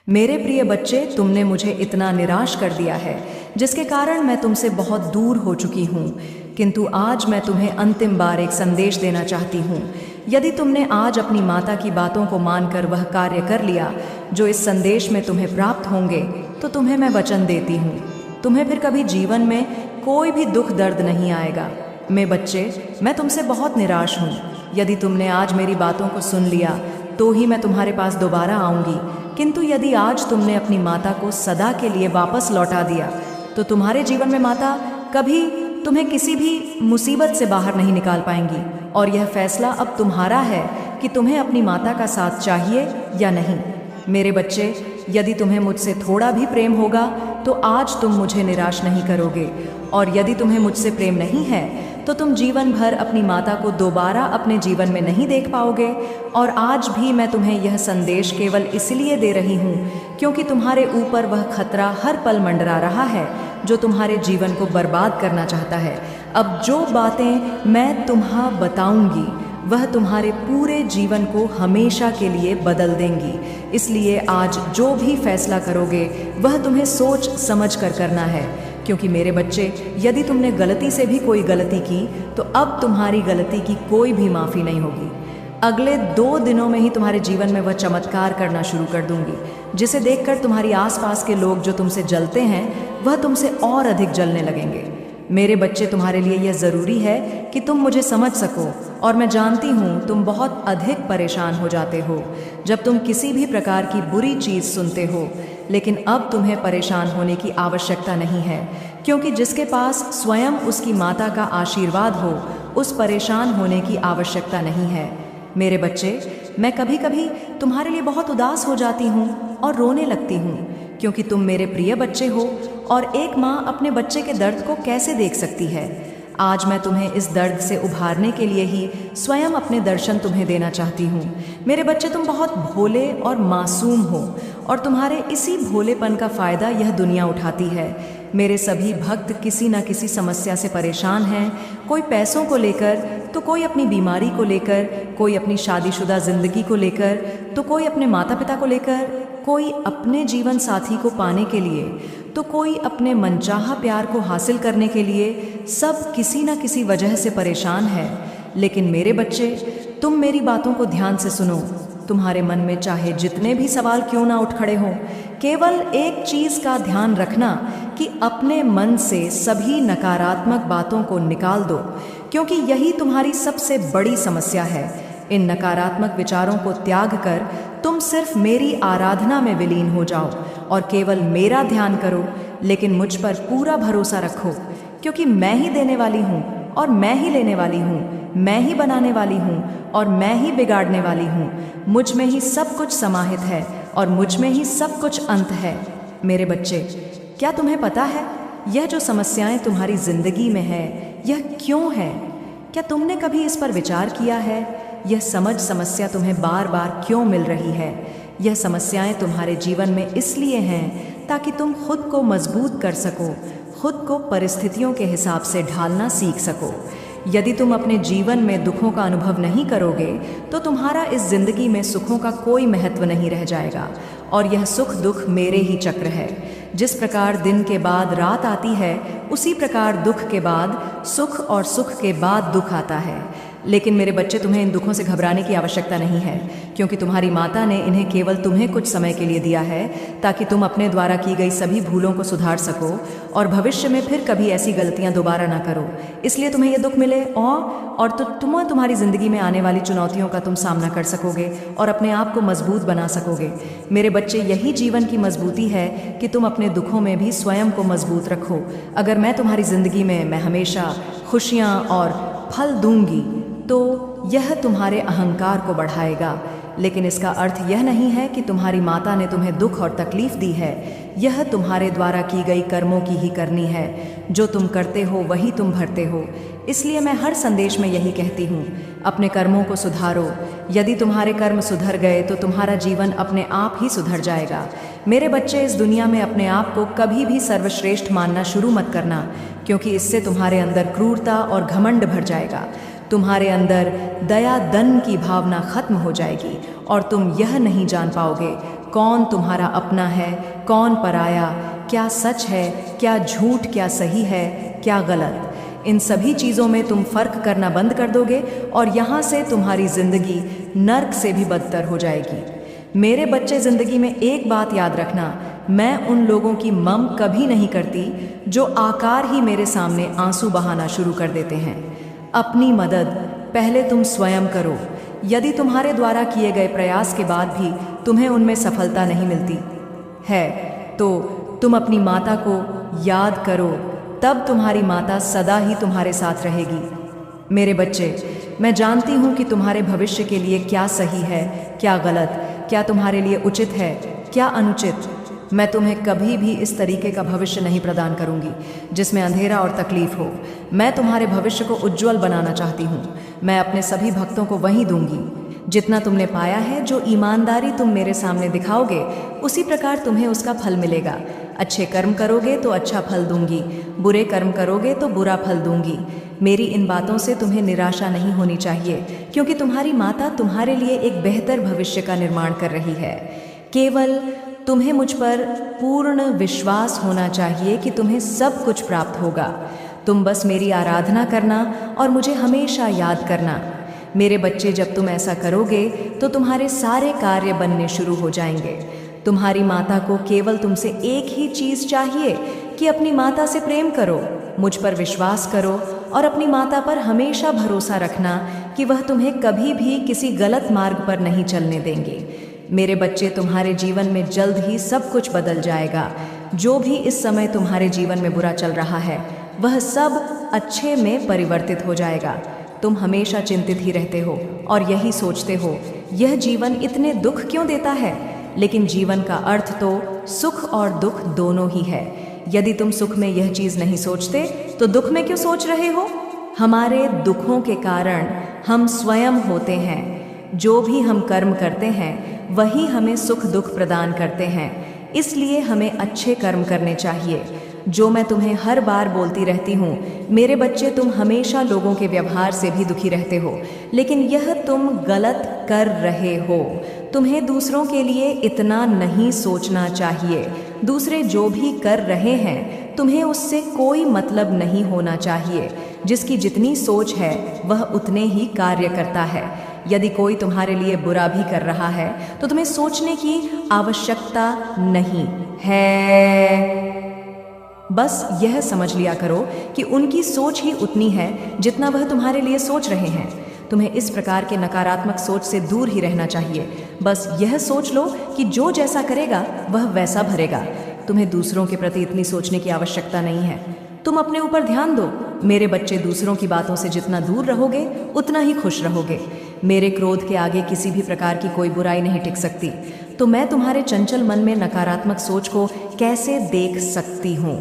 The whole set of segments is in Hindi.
मेरे प्रिय बच्चे, तुमने मुझे इतना निराश कर दिया है जिसके कारण मैं तुमसे बहुत दूर हो चुकी हूँ। किंतु आज मैं तुम्हें अंतिम बार एक संदेश देना चाहती हूँ। यदि तुमने आज अपनी माता की बातों को मानकर वह कार्य कर लिया जो इस संदेश में तुम्हें प्राप्त होंगे, तो तुम्हें मैं वचन देती हूँ, तुम्हें फिर कभी जीवन में कोई भी दुख दर्द नहीं आएगा। मेरे बच्चे, मैं तुमसे बहुत निराश हूँ। यदि तुमने आज मेरी बातों को सुन लिया तो ही मैं तुम्हारे पास दोबारा आऊँगी, किंतु यदि आज तुमने अपनी माता को सदा के लिए वापस लौटा दिया तो तुम्हारे जीवन में माता कभी तुम्हें किसी भी मुसीबत से बाहर नहीं निकाल पाएंगी। और यह फैसला अब तुम्हारा है कि तुम्हें अपनी माता का साथ चाहिए या नहीं। मेरे बच्चे, यदि तुम्हें मुझसे थोड़ा भी प्रेम होगा तो आज तुम मुझे निराश नहीं करोगे, और यदि तुम्हें मुझसे प्रेम नहीं है तो तुम जीवन भर अपनी माता को दोबारा अपने जीवन में नहीं देख पाओगे। और आज भी मैं तुम्हें यह संदेश केवल इसलिए दे रही हूँ क्योंकि तुम्हारे ऊपर वह खतरा हर पल मंडरा रहा है जो तुम्हारे जीवन को बर्बाद करना चाहता है। अब जो बातें मैं तुम्हें बताऊंगी वह तुम्हारे पूरे जीवन को हमेशा के लिए बदल देंगी। इसलिए आज जो भी फैसला करोगे वह तुम्हें सोच समझ कर करना है, क्योंकि मेरे बच्चे, यदि तुमने गलती से भी कोई गलती की तो अब तुम्हारी गलती की कोई भी माफ़ी नहीं होगी। अगले 2 दिनों में ही तुम्हारे जीवन में वह चमत्कार करना शुरू कर दूंगी जिसे देखकर तुम्हारी आसपास के लोग जो तुमसे जलते हैं वह तुमसे और अधिक जलने लगेंगे। मेरे बच्चे, तुम्हारे लिए यह ज़रूरी है कि तुम मुझे समझ सको, और मैं जानती हूँ तुम बहुत अधिक परेशान हो जाते हो जब तुम किसी भी प्रकार की बुरी चीज़ सुनते हो। लेकिन अब तुम्हें परेशान होने की आवश्यकता नहीं है, क्योंकि जिसके पास स्वयं उसकी माता का आशीर्वाद हो उस परेशान होने की आवश्यकता नहीं है। मेरे बच्चे, मैं कभी कभी तुम्हारे लिए बहुत उदास हो जाती हूँ और रोने लगती हूँ, क्योंकि तुम मेरे प्रिय बच्चे हो, और एक माँ अपने बच्चे के दर्द को कैसे देख सकती है। आज मैं तुम्हें इस दर्द से उभारने के लिए ही स्वयं अपने दर्शन तुम्हें देना चाहती हूँ। मेरे बच्चे, तुम बहुत भोले और मासूम हो, और तुम्हारे इसी भोलेपन का फ़ायदा यह दुनिया उठाती है। मेरे सभी भक्त किसी न किसी समस्या से परेशान हैं, कोई पैसों को लेकर, तो कोई अपनी बीमारी को लेकर, कोई अपनी शादीशुदा ज़िंदगी को लेकर, तो कोई अपने माता पिता को लेकर, कोई अपने जीवन साथी को पाने के लिए, तो कोई अपने मनचाहा प्यार को हासिल करने के लिए। सब किसी न किसी वजह से परेशान है। लेकिन मेरे बच्चे, तुम मेरी बातों को ध्यान से सुनो। तुम्हारे मन में चाहे जितने भी सवाल क्यों ना उठ खड़े हों, केवल एक चीज़ का ध्यान रखना कि अपने मन से सभी नकारात्मक बातों को निकाल दो, क्योंकि यही तुम्हारी सबसे बड़ी समस्या है। इन नकारात्मक विचारों को त्याग कर तुम सिर्फ मेरी आराधना में विलीन हो जाओ और केवल मेरा ध्यान करो। लेकिन मुझ पर पूरा भरोसा रखो, क्योंकि मैं ही देने वाली हूँ और मैं ही लेने वाली हूँ, मैं ही बनाने वाली हूँ और मैं ही बिगाड़ने वाली हूँ। मुझ में ही सब कुछ समाहित है और मुझ में ही सब कुछ अंत है। मेरे बच्चे, क्या तुम्हें पता है यह जो समस्याएं तुम्हारी जिंदगी में है यह क्यों है? क्या तुमने कभी इस पर विचार किया है? यह समस्या तुम्हें बार बार क्यों मिल रही है? यह समस्याएं तुम्हारे जीवन में इसलिए हैं ताकि तुम खुद को मजबूत कर सको, खुद को परिस्थितियों के हिसाब से ढालना सीख सको। यदि तुम अपने जीवन में दुखों का अनुभव नहीं करोगे तो तुम्हारा इस जिंदगी में सुखों का कोई महत्व नहीं रह जाएगा। और यह सुख दुख मेरे ही चक्र है। जिस प्रकार दिन के बाद रात आती है, उसी प्रकार दुख के बाद सुख और सुख के बाद दुख आता है। लेकिन मेरे बच्चे, तुम्हें इन दुखों से घबराने की आवश्यकता नहीं है, क्योंकि तुम्हारी माता ने इन्हें केवल तुम्हें कुछ समय के लिए दिया है ताकि तुम अपने द्वारा की गई सभी भूलों को सुधार सको और भविष्य में फिर कभी ऐसी गलतियां दोबारा ना करो। इसलिए तुम्हें यह दुख मिले और तो तुम्हारी ज़िंदगी में आने वाली चुनौतियों का तुम सामना कर सकोगे और अपने आप को मजबूत बना सकोगे। मेरे बच्चे, यही जीवन की मजबूती है कि तुम अपने दुखों में भी स्वयं को मजबूत रखो। अगर मैं तुम्हारी ज़िंदगी में हमेशा खुशियाँ और फल दूंगी तो यह तुम्हारे अहंकार को बढ़ाएगा, लेकिन इसका अर्थ यह नहीं है कि तुम्हारी माता ने तुम्हें दुख और तकलीफ दी है। यह तुम्हारे द्वारा की गई कर्मों की ही करनी है। जो तुम करते हो वही तुम भरते हो। इसलिए मैं हर संदेश में यही कहती हूँ, अपने कर्मों को सुधारो। यदि तुम्हारे कर्म सुधर गए तो तुम्हारा जीवन अपने आप ही सुधर जाएगा। मेरे बच्चे, इस दुनिया में अपने आप को कभी भी सर्वश्रेष्ठ मानना शुरू मत करना, क्योंकि इससे तुम्हारे अंदर क्रूरता और घमंड भर जाएगा। तुम्हारे अंदर दया दन की भावना खत्म हो जाएगी और तुम यह नहीं जान पाओगे कौन तुम्हारा अपना है, कौन पराया, क्या सच है, क्या झूठ, क्या सही है, क्या गलत। इन सभी चीज़ों में तुम फर्क करना बंद कर दोगे और यहाँ से तुम्हारी जिंदगी नर्क से भी बदतर हो जाएगी। मेरे बच्चे, जिंदगी में एक बात याद रखना, मैं उन लोगों की मम कभी नहीं करती जो आकार ही मेरे सामने आंसू बहाना शुरू कर देते हैं। अपनी मदद पहले तुम स्वयं करो। यदि तुम्हारे द्वारा किए गए प्रयास के बाद भी तुम्हें उनमें सफलता नहीं मिलती है तो तुम अपनी माता को याद करो, तब तुम्हारी माता सदा ही तुम्हारे साथ रहेगी। मेरे बच्चे, मैं जानती हूँ कि तुम्हारे भविष्य के लिए क्या सही है, क्या गलत, क्या तुम्हारे लिए उचित है, क्या अनुचित। मैं तुम्हें कभी भी इस तरीके का भविष्य नहीं प्रदान करूंगी जिसमें अंधेरा और तकलीफ हो। मैं तुम्हारे भविष्य को उज्जवल बनाना चाहती हूँ। मैं अपने सभी भक्तों को वही दूंगी। जितना तुमने पाया है, जो ईमानदारी तुम मेरे सामने दिखाओगे, उसी प्रकार तुम्हें उसका फल मिलेगा। अच्छे कर्म करोगे तो अच्छा फल दूंगी, बुरे कर्म करोगे तो बुरा फल दूंगी। मेरी इन बातों से तुम्हें निराशा नहीं होनी चाहिए, क्योंकि तुम्हारी माता तुम्हारे लिए एक बेहतर भविष्य का निर्माण कर रही है। केवल तुम्हें मुझ पर पूर्ण विश्वास होना चाहिए कि तुम्हें सब कुछ प्राप्त होगा। तुम बस मेरी आराधना करना और मुझे हमेशा याद करना। मेरे बच्चे, जब तुम ऐसा करोगे तो तुम्हारे सारे कार्य बनने शुरू हो जाएंगे। तुम्हारी माता को केवल तुमसे एक ही चीज़ चाहिए कि अपनी माता से प्रेम करो, मुझ पर विश्वास करो और अपनी माता पर हमेशा भरोसा रखना कि वह तुम्हें कभी भी किसी गलत मार्ग पर नहीं चलने देंगे। मेरे बच्चे, तुम्हारे जीवन में जल्द ही सब कुछ बदल जाएगा। जो भी इस समय तुम्हारे जीवन में बुरा चल रहा है, वह सब अच्छे में परिवर्तित हो जाएगा। तुम हमेशा चिंतित ही रहते हो और यही सोचते हो, यह जीवन इतने दुख क्यों देता है। लेकिन जीवन का अर्थ तो सुख और दुख दोनों ही है। यदि तुम सुख में यह चीज़ नहीं सोचते तो दुख में क्यों सोच रहे हो। हमारे दुखों के कारण हम स्वयं होते हैं। जो भी हम कर्म करते हैं वही हमें सुख दुख प्रदान करते हैं। इसलिए हमें अच्छे कर्म करने चाहिए। जो मैं तुम्हें हर बार बोलती रहती हूँ, मेरे बच्चे, तुम हमेशा लोगों के व्यवहार से भी दुखी रहते हो, लेकिन यह तुम गलत कर रहे हो। तुम्हें दूसरों के लिए इतना नहीं सोचना चाहिए। दूसरे जो भी कर रहे हैं, तुम्हें उससे कोई मतलब नहीं होना चाहिए। जिसकी जितनी सोच है वह उतने ही कार्य करता है। यदि कोई तुम्हारे लिए बुरा भी कर रहा है तो तुम्हें सोचने की आवश्यकता नहीं है। बस यह समझ लिया करो कि उनकी सोच ही उतनी है जितना वह तुम्हारे लिए सोच रहे हैं। तुम्हें इस प्रकार के नकारात्मक सोच से दूर ही रहना चाहिए। बस यह सोच लो कि जो जैसा करेगा वह वैसा भरेगा। तुम्हें दूसरों के प्रति इतनी सोचने की आवश्यकता नहीं है। तुम अपने ऊपर ध्यान दो। मेरे बच्चे, दूसरों की बातों से जितना दूर रहोगे उतना ही खुश रहोगे। मेरे क्रोध के आगे किसी भी प्रकार की कोई बुराई नहीं टिक सकती। तो मैं तुम्हारे चंचल मन में नकारात्मक सोच को कैसे देख सकती हूँ।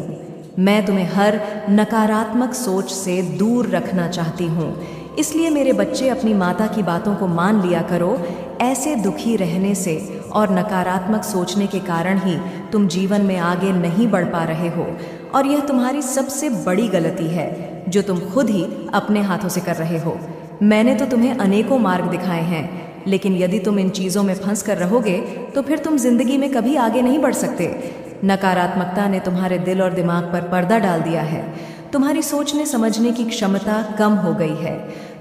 मैं तुम्हें हर नकारात्मक सोच से दूर रखना चाहती हूँ। इसलिए मेरे बच्चे, अपनी माता की बातों को मान लिया करो। ऐसे दुखी रहने से और नकारात्मक सोचने के कारण ही तुम जीवन में आगे नहीं बढ़ पा रहे हो, और यह तुम्हारी सबसे बड़ी गलती है जो तुम खुद ही अपने हाथों से कर रहे हो। मैंने तो तुम्हें अनेकों मार्ग दिखाए हैं, लेकिन यदि तुम इन चीज़ों में फंस कर रहोगे तो फिर तुम जिंदगी में कभी आगे नहीं बढ़ सकते। नकारात्मकता ने तुम्हारे दिल और दिमाग पर पर्दा डाल दिया है। तुम्हारी सोचने समझने की क्षमता कम हो गई है।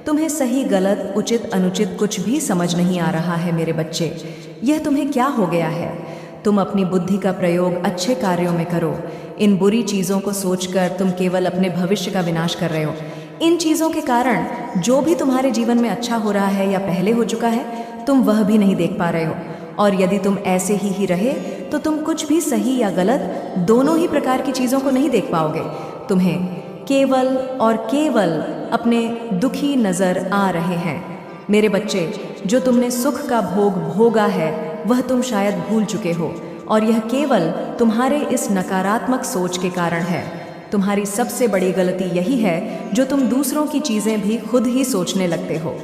तुम्हें सही गलत, उचित अनुचित कुछ भी समझ नहीं आ रहा है। मेरे बच्चे, यह तुम्हें क्या हो गया है। तुम अपनी बुद्धि का प्रयोग अच्छे कार्यों में करो। इन बुरी चीज़ों को सोचकर तुम केवल अपने भविष्य का विनाश कर रहे हो। इन चीज़ों के कारण जो भी तुम्हारे जीवन में अच्छा हो रहा है या पहले हो चुका है, तुम वह भी नहीं देख पा रहे हो। और यदि तुम ऐसे ही रहे तो तुम कुछ भी सही या गलत, दोनों ही प्रकार की चीज़ों को नहीं देख पाओगे। तुम्हें केवल और केवल अपने दुखी नजर आ रहे हैं। मेरे बच्चे, जो तुमने सुख का भोग भोगा है वह तुम शायद भूल चुके हो, और यह केवल तुम्हारे इस नकारात्मक सोच के कारण है। तुम्हारी सबसे बड़ी गलती यही है जो तुम दूसरों की चीज़ें भी खुद ही सोचने लगते हो।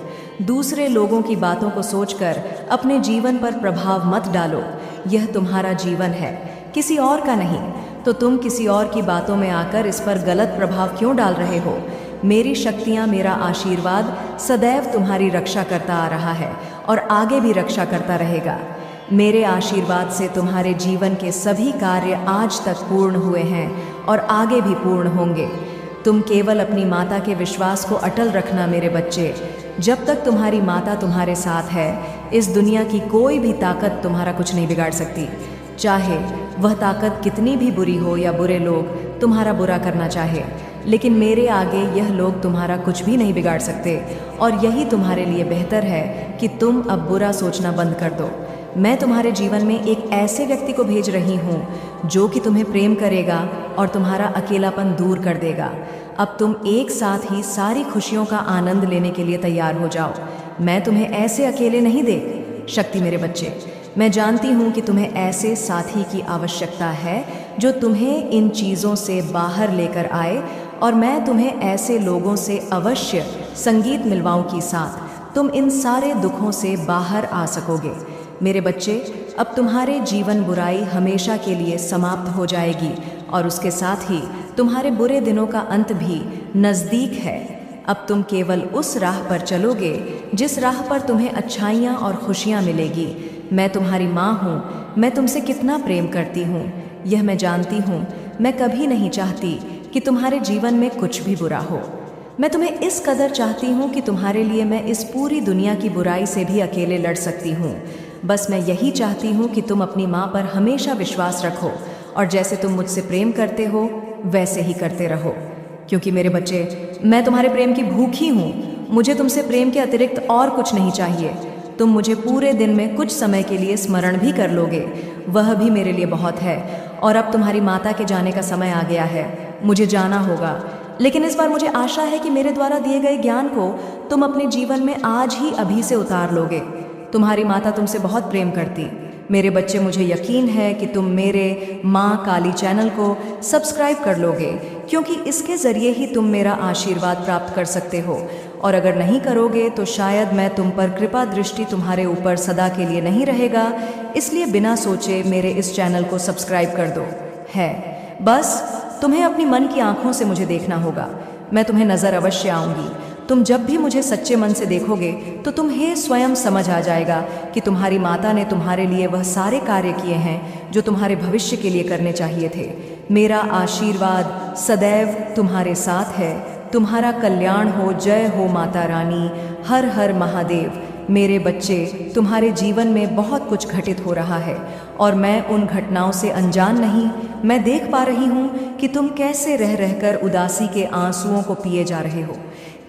दूसरे लोगों की बातों को सोचकर अपने जीवन पर प्रभाव मत डालो। यह तुम्हारा जीवन है, किसी और का नहीं। तो तुम किसी और की बातों में आकर इस पर गलत प्रभाव क्यों डाल रहे हो। मेरी शक्तियाँ, मेरा आशीर्वाद सदैव तुम्हारी रक्षा करता आ रहा है और आगे भी रक्षा करता रहेगा। मेरे आशीर्वाद से तुम्हारे जीवन के सभी कार्य आज तक पूर्ण हुए हैं और आगे भी पूर्ण होंगे। तुम केवल अपनी माता के विश्वास को अटल रखना मेरे बच्चे। जब तक तुम्हारी माता तुम्हारे साथ है, इस दुनिया की कोई भी ताकत तुम्हारा कुछ नहीं बिगाड़ सकती। चाहे वह ताकत कितनी भी बुरी हो या बुरे लोग तुम्हारा बुरा करना चाहे, लेकिन मेरे आगे यह लोग तुम्हारा कुछ भी नहीं बिगाड़ सकते। और यही तुम्हारे लिए बेहतर है कि तुम अब बुरा सोचना बंद कर दो। मैं तुम्हारे जीवन में एक ऐसे व्यक्ति को भेज रही हूँ जो कि तुम्हें प्रेम करेगा और तुम्हारा अकेलापन दूर कर देगा। अब तुम एक साथ ही सारी खुशियों का आनंद लेने के लिए तैयार हो जाओ। मैं तुम्हें ऐसे अकेले नहीं दे शक्ति मेरे बच्चे। मैं जानती हूँ कि तुम्हें ऐसे साथी की आवश्यकता है जो तुम्हें इन चीज़ों से बाहर लेकर आए, और मैं तुम्हें ऐसे लोगों से अवश्य संगीत मिलवाऊँ कि साथ तुम इन सारे दुखों से बाहर आ सकोगे। मेरे बच्चे, अब तुम्हारे जीवन बुराई हमेशा के लिए समाप्त हो जाएगी और उसके साथ ही तुम्हारे बुरे दिनों का अंत भी नज़दीक है। अब तुम केवल उस राह पर चलोगे जिस राह पर तुम्हें अच्छाइयाँ और खुशियाँ मिलेगी। मैं तुम्हारी माँ हूँ, मैं तुमसे कितना प्रेम करती हूँ यह मैं जानती हूँ। मैं कभी नहीं चाहती कि तुम्हारे जीवन में कुछ भी बुरा हो। मैं तुम्हें इस कदर चाहती हूँ कि तुम्हारे लिए मैं इस पूरी दुनिया की बुराई से भी अकेले लड़ सकती हूँ। बस मैं यही चाहती हूँ कि तुम अपनी माँ पर हमेशा विश्वास रखो और जैसे तुम मुझसे प्रेम करते हो वैसे ही करते रहो। क्योंकि मेरे बच्चे, मैं तुम्हारे प्रेम की भूखी हूँ। मुझे तुमसे प्रेम के अतिरिक्त और कुछ नहीं चाहिए। तुम मुझे पूरे दिन में कुछ समय के लिए स्मरण भी कर लोगे, वह भी मेरे लिए बहुत है। और अब तुम्हारी माता के जाने का समय आ गया है, मुझे जाना होगा। लेकिन इस बार मुझे आशा है कि मेरे द्वारा दिए गए ज्ञान को तुम अपने जीवन में आज ही अभी से उतार लोगे। तुम्हारी माता तुमसे बहुत प्रेम करती। मेरे बच्चे, मुझे यकीन है कि तुम मेरे माँ काली चैनल को सब्सक्राइब कर लोगे, क्योंकि इसके ज़रिए ही तुम मेरा आशीर्वाद प्राप्त कर सकते हो। और अगर नहीं करोगे तो शायद मैं तुम पर कृपा दृष्टि तुम्हारे ऊपर सदा के लिए नहीं रहेगा। इसलिए बिना सोचे मेरे इस चैनल को सब्सक्राइब कर दो। है बस तुम्हें अपनी मन की आंखों से मुझे देखना होगा। मैं तुम्हें नज़र अवश्य आऊँगी। तुम जब भी मुझे सच्चे मन से देखोगे तो तुम्हें स्वयं समझ आ जाएगा कि तुम्हारी माता ने तुम्हारे लिए वह सारे कार्य किए हैं जो तुम्हारे भविष्य के लिए करने चाहिए थे। मेरा आशीर्वाद सदैव तुम्हारे साथ है। तुम्हारा कल्याण हो। जय हो माता रानी। हर हर महादेव। मेरे बच्चे, तुम्हारे जीवन में बहुत कुछ घटित हो रहा है और मैं उन घटनाओं से अनजान नहीं। मैं देख पा रही हूँ कि तुम कैसे रह रहकर उदासी के आंसुओं को पिए जा रहे हो,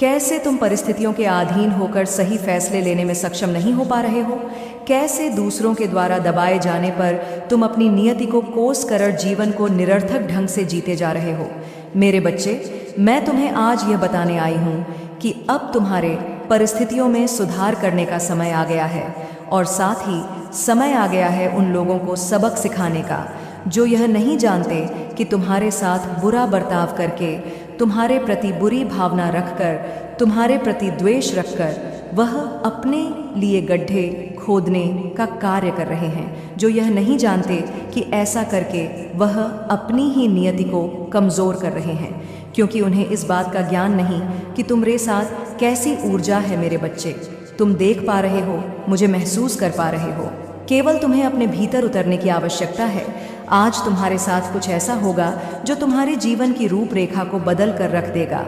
कैसे तुम परिस्थितियों के अधीन होकर सही फैसले लेने में सक्षम नहीं हो पा रहे हो, कैसे दूसरों के द्वारा दबाए जाने पर तुम अपनी नियति को कोस कर जीवन को निरर्थक ढंग से जीते जा रहे हो। मेरे बच्चे, मैं तुम्हें आज यह बताने आई हूँ कि अब तुम्हारे परिस्थितियों में सुधार करने का समय आ गया है, और साथ ही समय आ गया है उन लोगों को सबक सिखाने का जो यह नहीं जानते कि तुम्हारे साथ बुरा बर्ताव करके, तुम्हारे प्रति बुरी भावना रखकर, तुम्हारे प्रति द्वेष रखकर वह अपने लिए गड्ढे खोदने का कार्य कर रहे हैं, जो यह नहीं जानते कि ऐसा करके वह अपनी ही नियति को कमज़ोर कर रहे हैं, क्योंकि उन्हें इस बात का ज्ञान नहीं कि तुम्हारे साथ कैसी ऊर्जा है। मेरे बच्चे, तुम देख पा रहे हो, मुझे महसूस कर पा रहे हो। केवल तुम्हें अपने भीतर उतरने की आवश्यकता है। आज तुम्हारे साथ कुछ ऐसा होगा जो तुम्हारे जीवन की रूपरेखा को बदल कर रख देगा।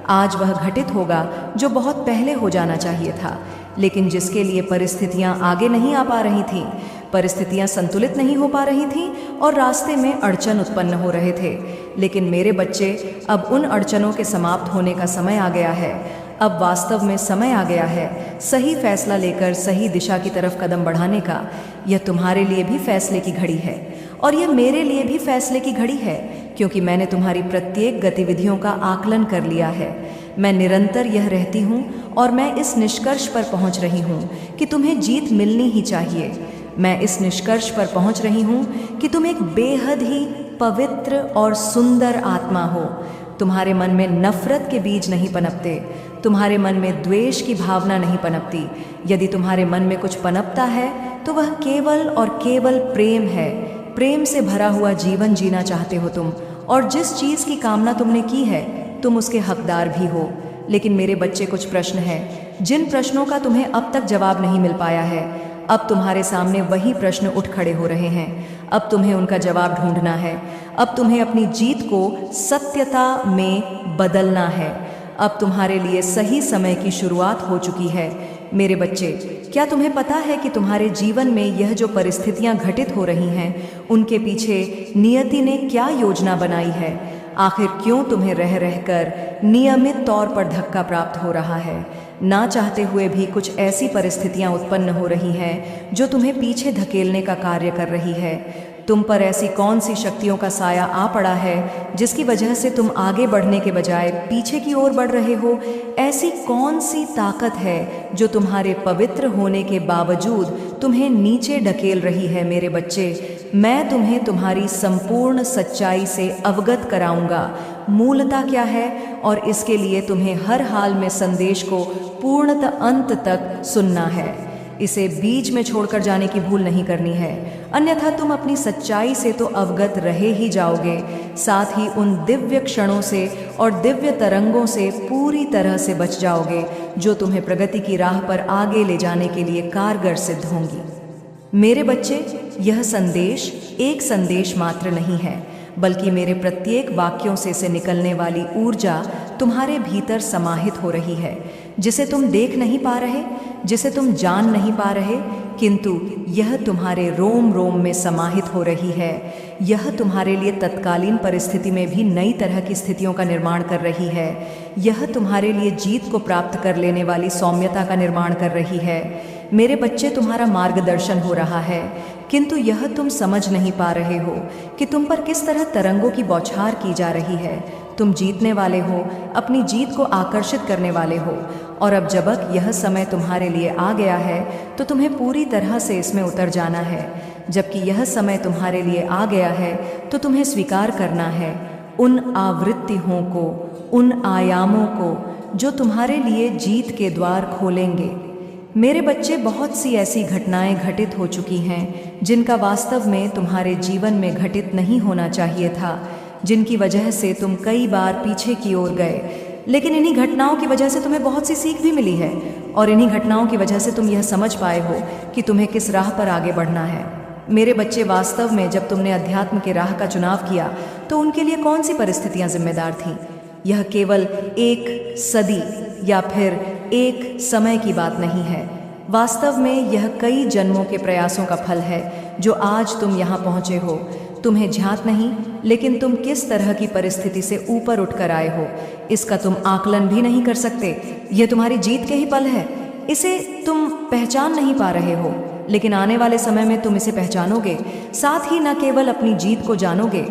आज वह घटित होगा जो बहुत पहले हो जाना चाहिए था, लेकिन जिसके लिए परिस्थितियां आगे नहीं आ पा रही थीं, परिस्थितियां संतुलित नहीं हो पा रही थीं और रास्ते में अड़चन उत्पन्न हो रहे थे। लेकिन मेरे बच्चे, अब उन अड़चनों के समाप्त होने का समय आ गया है। अब वास्तव में समय आ गया है सही फैसला लेकर सही दिशा की तरफ कदम बढ़ाने का। यह तुम्हारे लिए भी फैसले की घड़ी है और यह मेरे लिए भी फैसले की घड़ी है, क्योंकि मैंने तुम्हारी प्रत्येक गतिविधियों का आकलन कर लिया है। मैं निरंतर यह रहती हूँ और मैं इस निष्कर्ष पर पहुँच रही हूँ कि तुम्हें जीत मिलनी ही चाहिए। मैं इस निष्कर्ष पर पहुँच रही हूँ कि तुम एक बेहद ही पवित्र और सुंदर आत्मा हो। तुम्हारे मन में नफरत के बीज नहीं पनपते, तुम्हारे मन में द्वेष की भावना नहीं पनपती। यदि तुम्हारे मन में कुछ पनपता है तो वह केवल और केवल प्रेम है। प्रेम से भरा हुआ जीवन जीना चाहते हो तुम, और जिस चीज़ की कामना तुमने की है तुम उसके हकदार भी हो। लेकिन मेरे बच्चे, कुछ प्रश्न हैं जिन प्रश्नों का तुम्हें अब तक जवाब नहीं मिल पाया है। अब तुम्हारे सामने वही प्रश्न उठ खड़े हो रहे हैं। अब तुम्हें उनका जवाब ढूंढना है। अब तुम्हें अपनी जीत को सत्यता में बदलना है। अब तुम्हारे लिए सही समय की शुरुआत हो चुकी है। मेरे बच्चे, क्या तुम्हें पता है कि तुम्हारे जीवन में यह जो परिस्थितियां घटित हो रही हैं, उनके पीछे नियति ने क्या योजना बनाई है? आखिर क्यों तुम्हें रह रहकर नियमित तौर पर धक्का प्राप्त हो रहा है? ना चाहते हुए भी कुछ ऐसी परिस्थितियां उत्पन्न हो रही हैं जो तुम्हें पीछे धकेलने का कार्य कर रही है। तुम पर ऐसी कौन सी शक्तियों का साया आ पड़ा है जिसकी वजह से तुम आगे बढ़ने के बजाय पीछे की ओर बढ़ रहे हो? ऐसी कौन सी ताकत है जो तुम्हारे पवित्र होने के बावजूद तुम्हें नीचे ढकेल रही है? मेरे बच्चे, मैं तुम्हें तुम्हारी संपूर्ण सच्चाई से अवगत कराऊंगा। मूलता क्या है, और इसके लिए तुम्हें हर हाल में संदेश को पूर्णतः अंत तक सुनना है। इसे बीच में छोड़कर जाने की भूल नहीं करनी है, अन्यथा तुम अपनी सच्चाई से तो अवगत रहे ही जाओगे, साथ ही उन दिव्य क्षणों से और दिव्य तरंगों से पूरी तरह से बच जाओगे जो तुम्हें प्रगति की राह पर आगे ले जाने के लिए कारगर सिद्ध होंगी। मेरे बच्चे, यह संदेश एक संदेश मात्र नहीं है, बल्कि मेरे प्रत्येक वाक्यों से निकलने वाली ऊर्जा तुम्हारे भीतर समाहित हो रही है, जिसे तुम देख नहीं पा रहे, जिसे तुम जान नहीं पा रहे, किंतु यह तुम्हारे रोम रोम में समाहित हो रही है। यह तुम्हारे लिए तत्कालीन परिस्थिति में भी नई तरह की स्थितियों का निर्माण कर रही है। यह तुम्हारे लिए जीत को प्राप्त कर लेने वाली सौम्यता का निर्माण कर रही है। मेरे बच्चे, तुम्हारा मार्गदर्शन हो रहा है, किंतु यह तुम समझ नहीं पा रहे हो कि तुम पर किस तरह तरंगों की बौछार की जा रही है। तुम जीतने वाले हो, अपनी जीत को आकर्षित करने वाले हो, और अब जबक यह समय तुम्हारे लिए आ गया है तो तुम्हें पूरी तरह से इसमें उतर जाना है। जबकि यह समय तुम्हारे लिए आ गया है तो तुम्हें स्वीकार करना है उन आवृत्तियों को, उन आयामों को जो तुम्हारे लिए जीत के द्वार खोलेंगे। मेरे बच्चे, बहुत सी ऐसी घटनाएं घटित हो चुकी हैं जिनका वास्तव में तुम्हारे जीवन में घटित नहीं होना चाहिए था, जिनकी वजह से तुम कई बार पीछे की ओर गए। लेकिन इन्हीं घटनाओं की वजह से तुम्हें बहुत सी सीख भी मिली है, और इन्हीं घटनाओं की वजह से तुम यह समझ पाए हो कि तुम्हें किस राह पर आगे बढ़ना है। मेरे बच्चे, वास्तव में जब तुमने अध्यात्म के राह का चुनाव किया तो उनके लिए कौन सी परिस्थितियां जिम्मेदार थीं? यह केवल एक सदी या फिर एक समय की बात नहीं है। वास्तव में यह कई जन्मों के प्रयासों का फल है जो आज तुम यहाँ पहुँचे हो। तुम्हें झांक नहीं, लेकिन तुम किस तरह की परिस्थिति से ऊपर उठकर आए हो इसका तुम आकलन भी नहीं कर सकते। यह तुम्हारी जीत के ही पल है। इसे तुम पहचान नहीं पा रहे हो, लेकिन आने वाले समय में तुम इसे पहचानोगे। साथ ही न केवल अपनी जीत को जानोगे,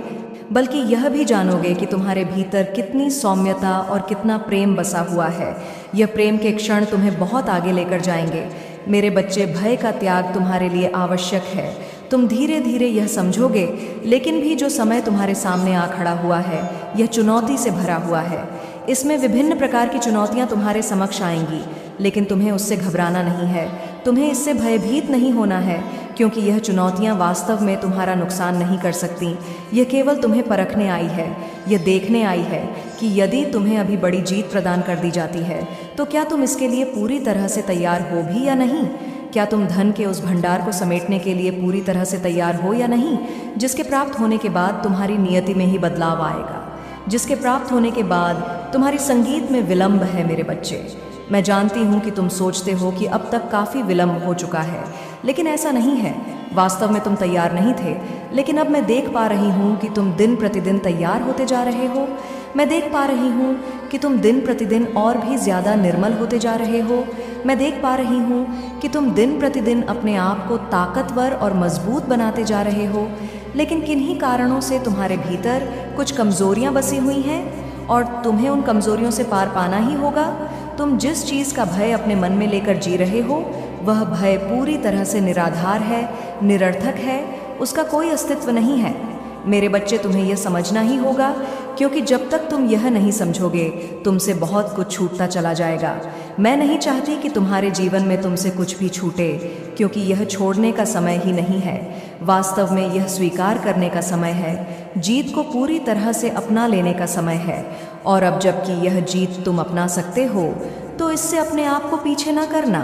बल्कि यह भी जानोगे कि तुम्हारे भीतर कितनी सौम्यता और कितना प्रेम बसा हुआ है। यह प्रेम के क्षण तुम्हें बहुत आगे लेकर जाएंगे। मेरे बच्चे, भय का त्याग तुम्हारे लिए आवश्यक है। तुम धीरे धीरे यह समझोगे, लेकिन भी जो समय तुम्हारे सामने आ खड़ा हुआ है यह चुनौती से भरा हुआ है। इसमें विभिन्न प्रकार की चुनौतियां तुम्हारे समक्ष आएंगी, लेकिन तुम्हें उससे घबराना नहीं है, तुम्हें इससे भयभीत नहीं होना है, क्योंकि यह चुनौतियां वास्तव में तुम्हारा नुकसान नहीं कर सकती। यह केवल तुम्हें परखने आई है, यह देखने आई है कि यदि तुम्हें अभी बड़ी जीत प्रदान कर दी जाती है तो क्या तुम इसके लिए पूरी तरह से तैयार हो भी या नहीं। क्या तुम धन के उस भंडार को समेटने के लिए पूरी तरह से तैयार हो या नहीं, जिसके प्राप्त होने के बाद तुम्हारी नियति में ही बदलाव आएगा, जिसके प्राप्त होने के बाद तुम्हारी संगीत में विलंब है। मेरे बच्चे, मैं जानती हूँ कि तुम सोचते हो कि अब तक काफ़ी विलंब हो चुका है, लेकिन ऐसा नहीं है। वास्तव में तुम तैयार नहीं थे, लेकिन अब मैं देख पा रही हूँ कि तुम दिन प्रतिदिन तैयार होते जा रहे हो। मैं देख पा रही हूँ कि तुम दिन प्रतिदिन और भी ज़्यादा निर्मल होते जा रहे हो। मैं देख पा रही हूँ कि तुम दिन प्रतिदिन अपने आप को ताकतवर और मजबूत बनाते जा रहे हो। लेकिन किन्हीं कारणों से तुम्हारे भीतर कुछ कमज़ोरियाँ बसी हुई हैं और तुम्हें उन कमज़ोरियों से पार पाना ही होगा। तुम जिस चीज़ का भय अपने मन में लेकर जी रहे हो वह भय पूरी तरह से निराधार है, निरर्थक है, उसका कोई अस्तित्व नहीं है। मेरे बच्चे, तुम्हें यह समझना ही होगा, क्योंकि जब तक तुम यह नहीं समझोगे तुमसे बहुत कुछ छूटता चला जाएगा। मैं नहीं चाहती कि तुम्हारे जीवन में तुमसे कुछ भी छूटे, क्योंकि यह छोड़ने का समय ही नहीं है। वास्तव में यह स्वीकार करने का समय है, जीत को पूरी तरह से अपना लेने का समय है। और अब जबकि यह जीत तुम अपना सकते हो तो इससे अपने आप को पीछे ना करना।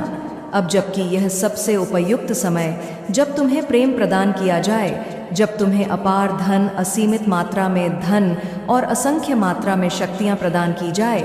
अब जबकि यह सबसे उपयुक्त समय, जब तुम्हें प्रेम प्रदान किया जाए, जब तुम्हें अपार धन, असीमित मात्रा में धन और असंख्य मात्रा में शक्तियां प्रदान की जाए,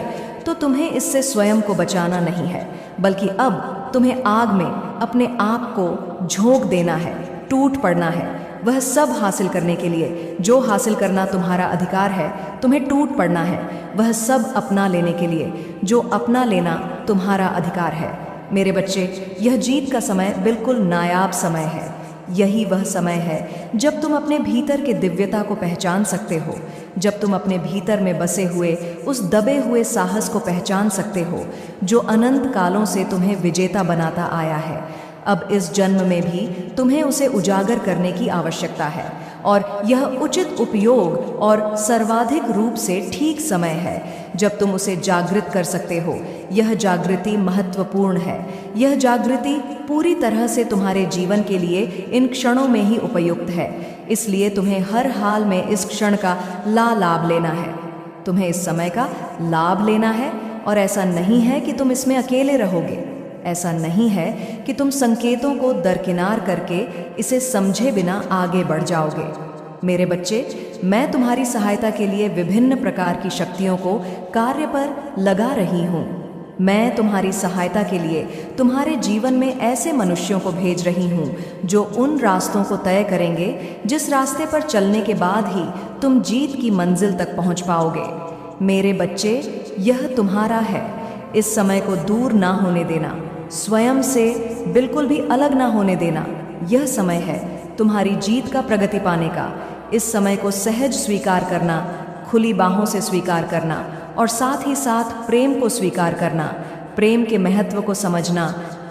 तो तुम्हें इससे स्वयं को बचाना नहीं है, बल्कि अब तुम्हें आग में अपने आप को झोंक देना है, टूट पड़ना है। वह सब हासिल करने के लिए जो हासिल करना तुम्हारा अधिकार है, तुम्हें टूट पड़ना है। वह सब अपना लेने के लिए जो अपना लेना तुम्हारा अधिकार है। मेरे बच्चे, यह जीत का समय बिल्कुल नायाब समय है। यही वह समय है जब तुम अपने भीतर के दिव्यता को पहचान सकते हो, जब तुम अपने भीतर में बसे हुए उस दबे हुए साहस को पहचान सकते हो जो अनंत कालों से तुम्हें विजेता बनाता आया है। अब इस जन्म में भी तुम्हें उसे उजागर करने की आवश्यकता है, और यह उचित उपयोग और सर्वाधिक रूप से ठीक समय है जब तुम उसे जागृत कर सकते हो। यह जागृति महत्वपूर्ण है। यह जागृति पूरी तरह से तुम्हारे जीवन के लिए इन क्षणों में ही उपयुक्त है। इसलिए तुम्हें हर हाल में इस क्षण का लाभ लेना है। तुम्हें इस समय का लाभ लेना है, और ऐसा नहीं है कि तुम इसमें अकेले रहोगे। ऐसा नहीं है कि तुम संकेतों को दरकिनार करके इसे समझे बिना आगे बढ़ जाओगे। मेरे बच्चे, मैं तुम्हारी सहायता के लिए विभिन्न प्रकार की शक्तियों को कार्य पर लगा रही हूँ। मैं तुम्हारी सहायता के लिए तुम्हारे जीवन में ऐसे मनुष्यों को भेज रही हूँ जो उन रास्तों को तय करेंगे जिस रास्ते पर चलने के बाद ही तुम जीत की मंजिल तक पहुँच पाओगे। मेरे बच्चे, यह तुम्हारा है। इस समय को दूर ना होने देना, स्वयं से बिल्कुल भी अलग ना होने देना। यह समय है तुम्हारी जीत का प्रगति पाने का। इस समय को सहज स्वीकार करना, खुली बाहों से स्वीकार करना, और साथ ही साथ प्रेम को स्वीकार करना, प्रेम के महत्व को समझना।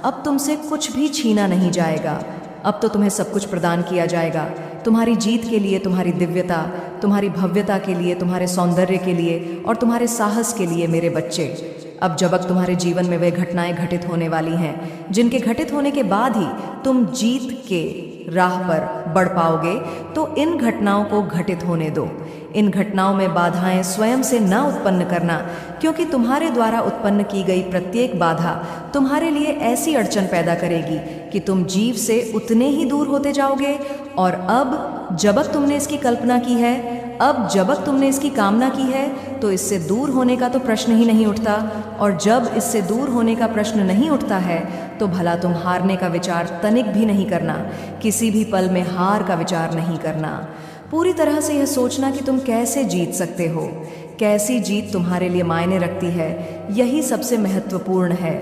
अब तुमसे कुछ भी छीना नहीं जाएगा। अब तो तुम्हें सब कुछ प्रदान किया जाएगा, तुम्हारी जीत के लिए, तुम्हारी दिव्यता, तुम्हारी भव्यता के लिए, तुम्हारे सौंदर्य के लिए और तुम्हारे साहस के लिए। मेरे बच्चे, अब जब तुम्हारे जीवन में वे घटनाएं घटित होने वाली हैं जिनके घटित होने के बाद ही तुम जीत के राह पर बढ़ पाओगे, तो इन घटनाओं को घटित होने दो। इन घटनाओं में बाधाएं स्वयं से न उत्पन्न करना, क्योंकि तुम्हारे द्वारा उत्पन्न की गई प्रत्येक बाधा तुम्हारे लिए ऐसी अड़चन पैदा करेगी कि तुम जीव से उतने ही दूर होते जाओगे। और अब जबक तुमने इसकी कल्पना की है, अब जबक तुमने इसकी कामना की है, तो इससे दूर होने का तो प्रश्न ही नहीं उठता। और जब इससे दूर होने का प्रश्न नहीं उठता है, तो भला तुम हारने का विचार तनिक भी नहीं करना। किसी भी पल में हार का विचार नहीं करना। पूरी तरह से यह सोचना कि तुम कैसे जीत सकते हो, कैसी जीत तुम्हारे लिए मायने रखती है, यही सबसे महत्वपूर्ण है।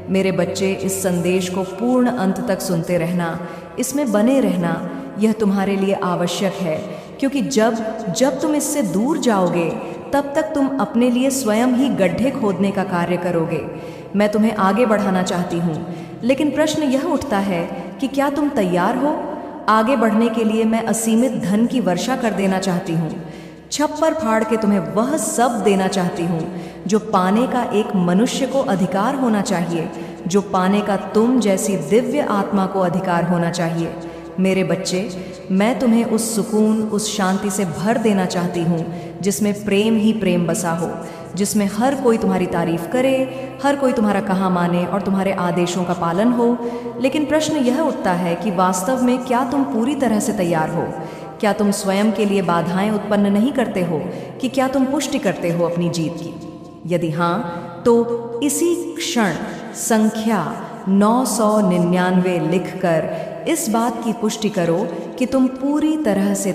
मेरे बच्चे, इस संदेश को पूर्ण अंत तक सुनते रहना, इसमें बने रहना, यह तुम्हारे लिए आवश्यक है। क्योंकि जब तुम इससे दूर जाओगे, तब तक तुम अपने लिए स्वयं ही गड्ढे खोदने का कार्य करोगे। मैं तुम्हें आगे बढ़ाना चाहती हूँ, लेकिन प्रश्न यह उठता है कि क्या तुम तैयार हो? आगे बढ़ने के लिए मैं असीमित धन की वर्षा कर देना चाहती हूँ। छप्पर फाड़ के तुम्हें वह सब देना चाहती हूँ जो पाने का एक मनुष्य को अधिकार होना चाहिए, जो पाने का तुम जैसी दिव्य आत्मा को अधिकार होना चाहिए। मेरे बच्चे, मैं तुम्हें उस सुकून, उस शांति से भर देना चाहती हूँ जिसमें प्रेम ही प्रेम बसा हो, जिसमें हर कोई तुम्हारी तारीफ करे, हर कोई तुम्हारा कहा माने और तुम्हारे आदेशों का पालन हो। लेकिन प्रश्न यह उठता है कि वास्तव में क्या तुम पूरी तरह से तैयार हो? क्या तुम स्वयं के लिए बाधाएं उत्पन्न नहीं करते हो? कि क्या तुम पुष्टि करते हो अपनी जीत की? यदि हाँ, तो इसी क्षण संख्या 999 लिखकर इस बात की पुष्टि करो कि तुम पूरी तरह से